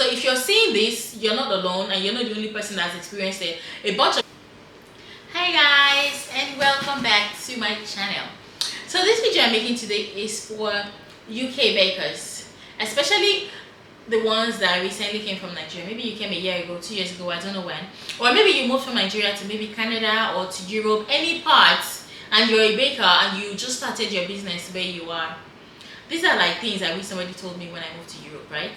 So if you're seeing this, you're not alone and you're not the only person that's experienced it. A bunch of Hi guys, and welcome back to my channel. So this video I'm making today is for UK bakers, especially the ones that recently came from Nigeria. Maybe you came a year ago, 2 years ago, I don't know when, or maybe you moved from Nigeria to maybe Canada or to Europe, any parts, and you're a baker and you just started your business where you are. These are like things I wish somebody told me when I moved to Europe, right?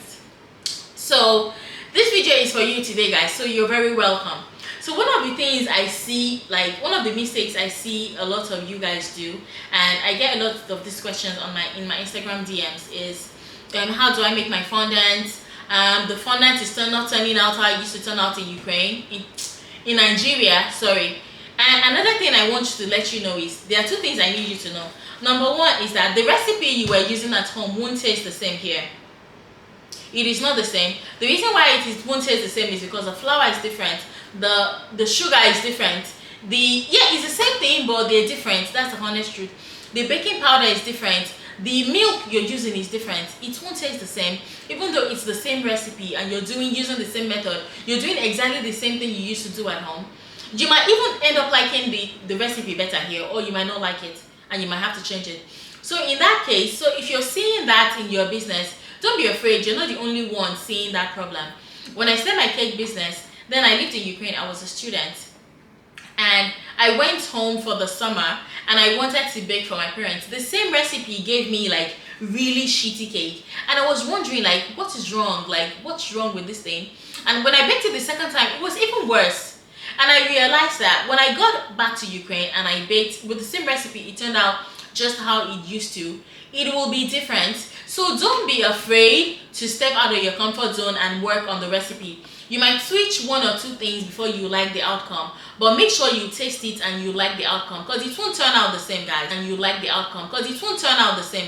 So this video is for you today, guys, so you're very welcome. So one of the things I see, like one of the mistakes I see a lot of you guys do, and I get a lot of these questions on in my Instagram DMs, is how do I make my fondant? The fondant is not turning out how it used to turn out in Ukraine, in Nigeria, sorry. And another thing I want you to let you know is there are two things I need you to know. Number one is that the recipe you were using at home won't taste the same here. It is not the same. The reason why it won't taste the same is because the flour is different, the sugar is different. It's the same thing, but they're different. That's the honest truth. The baking powder is different. The milk you're using is different. It won't taste the same, even though it's the same recipe and you're using the same method. You're doing exactly the same thing you used to do at home. You might even end up liking the recipe better here, or you might not like it and you might have to change it. So in that case, so if you're seeing that in your business, don't be afraid. You're not the only one seeing that problem. When I started my cake business, then I lived in Ukraine. I was a student and I went home for the summer and I wanted to bake for my parents. The same recipe gave me like really shitty cake, and I was wondering like, what is wrong? Like, what's wrong with this thing? And when I baked it the second time, it was even worse. And I realized that when I got back to Ukraine and I baked with the same recipe, it turned out just how it used to. It will be different. So don't be afraid to step out of your comfort zone and work on the recipe. You might switch one or two things before you like the outcome, but make sure you taste it and you like the outcome, because it won't turn out the same,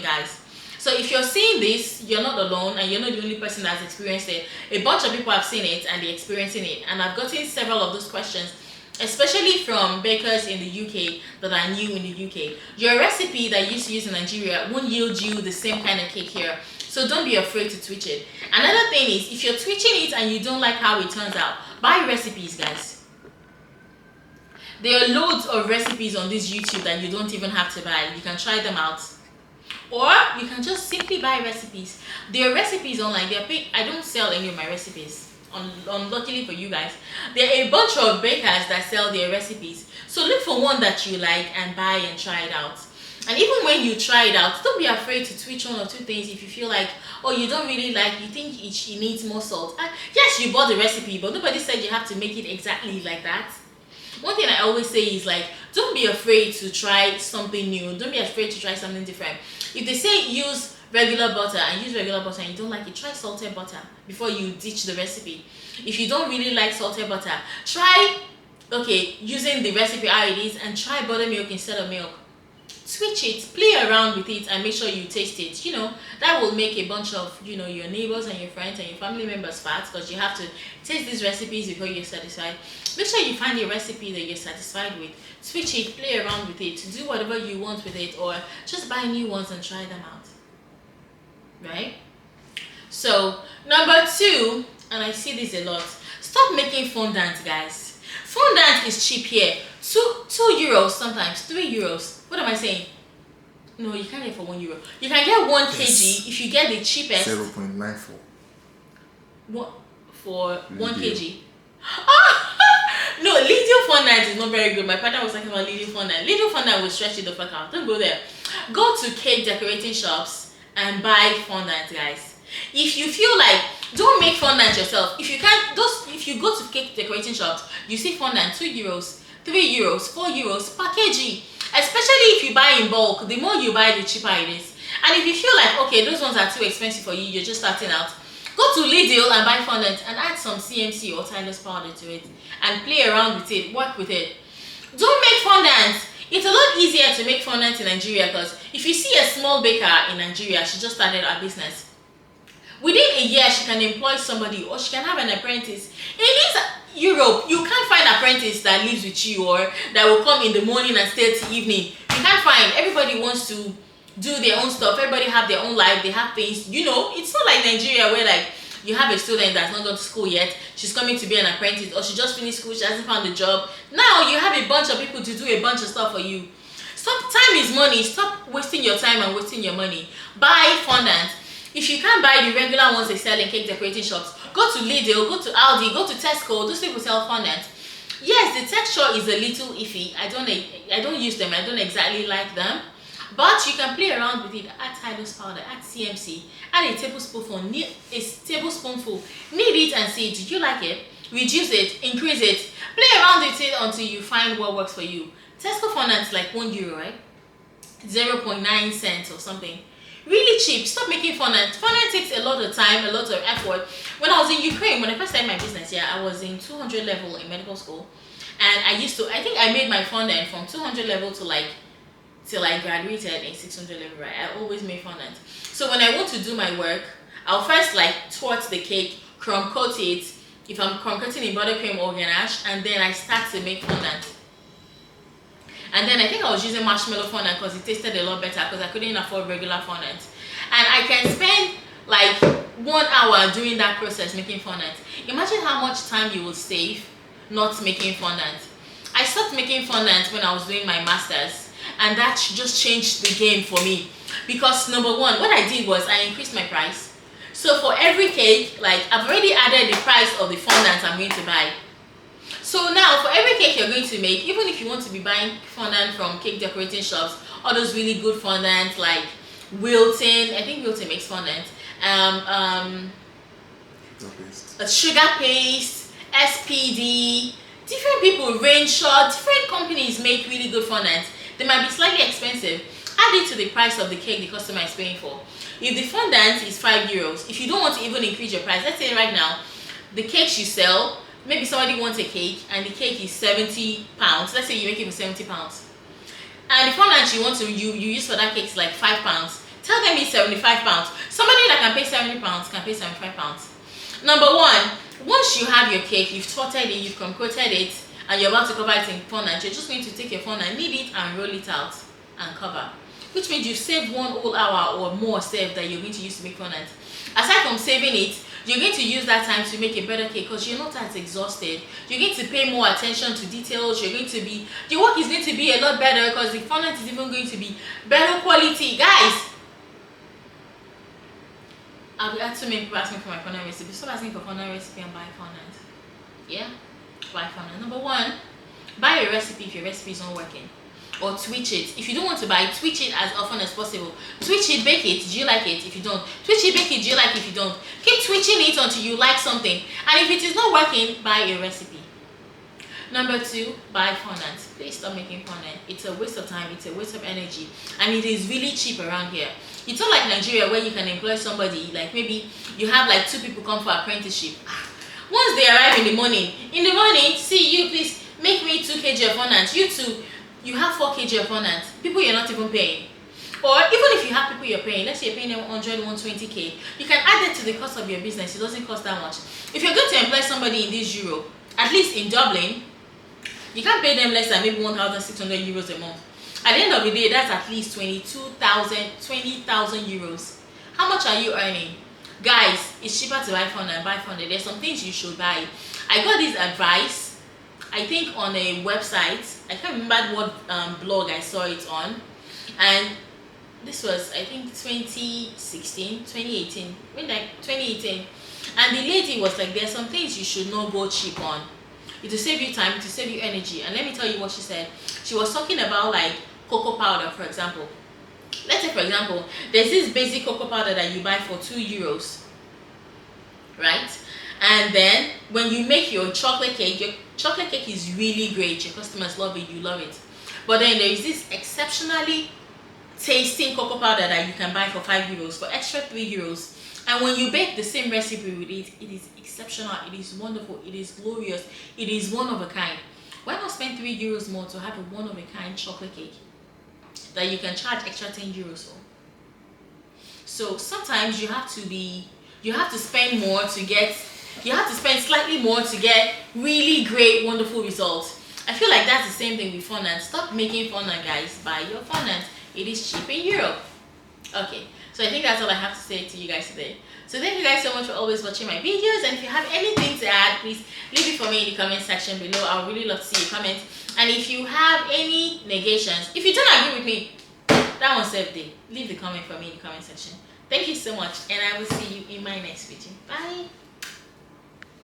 guys. So if you're seeing this, you're not alone and you're not the only person that's experienced it. A bunch of people have seen it and they're experiencing it, and I've gotten several of those questions, especially from bakers in the UK that are new in the UK. Your recipe that you used to use in Nigeria won't yield you the same kind of cake here. So don't be afraid to switch it. Another thing is, if you're switching it and you don't like how it turns out, buy recipes, guys. There are loads of recipes on this YouTube that you don't even have to buy. You can try them out. Or you can just simply buy recipes. There are recipes online. I don't sell any of my recipes. Luckily for you guys, there are a bunch of bakers that sell their recipes. So look for one that you like and buy and try it out. And even when you try it out, don't be afraid to switch one or two things if you feel like, oh, you don't really like, you think it needs more salt. Yes, you bought the recipe, but nobody said you have to make it exactly like that. One thing I always say is like, don't be afraid to try something new. Don't be afraid to try something different. If they say use regular butter and you don't like it, try salted butter before you ditch the recipe. If you don't really like salted butter, try using the recipe how it is and try buttermilk instead of milk. Switch it, play around with it, and make sure you taste it. That will make a bunch of your neighbors and your friends and your family members fat, because you have to taste these recipes before you're satisfied. Make sure you find a recipe that you're satisfied with. Switch it, play around with it, do whatever you want with it, or just buy new ones and try them out. Right? So number two, and I see this a lot, stop making fondant, guys. Fondant is cheap here. 2 euros, sometimes 3 euros. What am I saying? No, you can't get for 1 euro. You can get 1 kg if you get the cheapest. 0.94. What for 1 kg? No, little fondant is not very good. My partner was talking about little fondant. Little fondant will stretch you the fuck out. Don't go there. Go to cake decorating shops and buy fondant, guys. If you feel like, don't make fondant yourself. If you can't, if you go to cake decorating shops, you see fondant 2 euros, 3 euros, 4 euros per kg. Especially if you buy in bulk, the more you buy, the cheaper it is. And if you feel like, okay, those ones are too expensive for you, you're just starting out, go to Lidl and buy fondant and add some CMC or Tyler's powder to it and play around with it, work with it. Don't make fondant. It's a lot easier to make fondant in Nigeria, because if you see a small baker in Nigeria, she just started her business. Within a year, she can employ somebody, or she can have an apprentice. In this Europe, you can't find an apprentice that lives with you or that will come in the morning and stay till evening. You can't find. Everybody wants to do their own stuff. Everybody have their own life. They have things. It's not like Nigeria where like you have a student that's not gone to school yet, she's coming to be an apprentice, or she just finished school, she hasn't found a job. Now you have a bunch of people to do a bunch of stuff for you. Stop. Time is money. Stop wasting your time and wasting your money. Buy fondant. If you can't buy the regular ones they sell in cake decorating shops, go to Lidl, go to Aldi, go to Tesco. Those people sell fondant. Yes, the texture is a little iffy. I don't use them. I don't exactly like them. But you can play around with it. Add Tylose powder, add CMC, add a tablespoonful, knead it and see, did you like it? Reduce it, increase it, play around with it until you find what works for you. Tesco fondant is like €1, right? 0.9 cents or something. Really cheap. Stop making fondant. Fondant takes a lot of time, a lot of effort. When I was in Ukraine, when I first started my business, I was in 200 level in medical school, and I think I made my fondant from 200 level to like till I graduated in 600 level, right? I always made fondant. So when I want to do my work, I'll first like twirl the cake, crumb coat it, if I'm crumb coating in buttercream or ganache, and then I start to make fondant. And then I think I was using marshmallow fondant because it tasted a lot better, because I couldn't afford regular fondant. And I can spend like 1 hour doing that process, making fondant. Imagine how much time you will save not making fondant. I stopped making fondant when I was doing my masters, and that just changed the game for me, because number one, what I did was I increased my price. So for every cake, like I've already added the price of the fondant I'm going to buy. So now for every cake you're going to make, even if you want to be buying fondant from cake decorating shops, all those really good fondant like Wilton, I think Wilton makes fondant, sugar paste, SPD, different people, Rain Shot, different companies make really good fondant. They might be slightly expensive. Add it to the price of the cake the customer is paying for. If the fondant is €5, if you don't want to even increase your price, let's say right now, the cakes you sell, maybe somebody wants a cake and the cake is £70. Let's say you make it for £70. And the fondant you want to you use for that cake is like £5. Tell them it's £75. Somebody that can pay £70 can pay £75. Number one, once you have your cake, you've sorted it, you've concocted it, and you're about to cover it in fondant, you're just going to take your fondant, knead it and roll it out and cover. Which means you've saved 1 whole hour or more saved that you're going to use to make fondant. Aside from saving it, you're going to use that time to make a better cake because you're not as exhausted. You're going to pay more attention to details. Your work is going to be a lot better because the fondant is even going to be better quality. Guys, I've had so many people asking for my fondant recipe. Stop asking for fondant recipe and buy fondant. Yeah? Buy fondant. Number one, buy a recipe if your recipe is not working. Or twitch it. If you don't want to buy, twitch it as often as possible. Twitch it, bake it. Do you like it? If you don't, twitch it, bake it. Do you like it? If you don't, keep twitching it until you like something. And if it is not working, buy a recipe. Number two, buy fondant. Please stop making fondant. It's a waste of time. It's a waste of energy, and it is really cheap around here. It's not like Nigeria where you can employ somebody. Like maybe you have like 2 people come for apprenticeship. Once they arrive in the morning, see you please make me 2 kg of fondant. You two. You have 4 kg of fondant, people you're not even paying. Or even if you have people you're paying, let's say you're paying them 100, 120k, you can add that to the cost of your business. It doesn't cost that much. If you're going to employ somebody in this Europe, at least in Dublin, you can't pay them less than maybe €1,600 a month. At the end of the day, that's at least 20,000 euros. How much are you earning? Guys, it's cheaper to buy fondant. There's some things you should buy. I got this advice, I think on a website. I can't remember what blog I saw it on, and this was I think 2018, and the lady was like, there's some things you should not go cheap on. It will save you time, it will save you energy. And let me tell you what she said. She was talking about like cocoa powder, for example. Let's say for example, there's this basic cocoa powder that you buy for €2, right? And then when you make your chocolate cake is really great. Your customers love it, you love it. But then there is this exceptionally tasting cocoa powder that you can buy for €5 for extra €3. And when you bake the same recipe with it, it is exceptional, it is wonderful, it is glorious, it is one of a kind. Why not spend €3 more to have a one of a kind chocolate cake that you can charge extra €10 for? So sometimes you have to spend more to get. You have to spend slightly more to get really great, wonderful results. I feel like that's the same thing with fondant. Stop making fondant, guys. Buy your fondant. It is cheap in Europe. Okay, so I think that's all I have to say to you guys today. So thank you guys so much for always watching my videos, and if you have anything to add, please leave it for me in the comment section below. I would really love to see your comments. And if you have any negations, if you don't agree with me, that one's safe day. Leave the comment for me in the comment section. Thank you so much, and I will see you in my next video. Bye.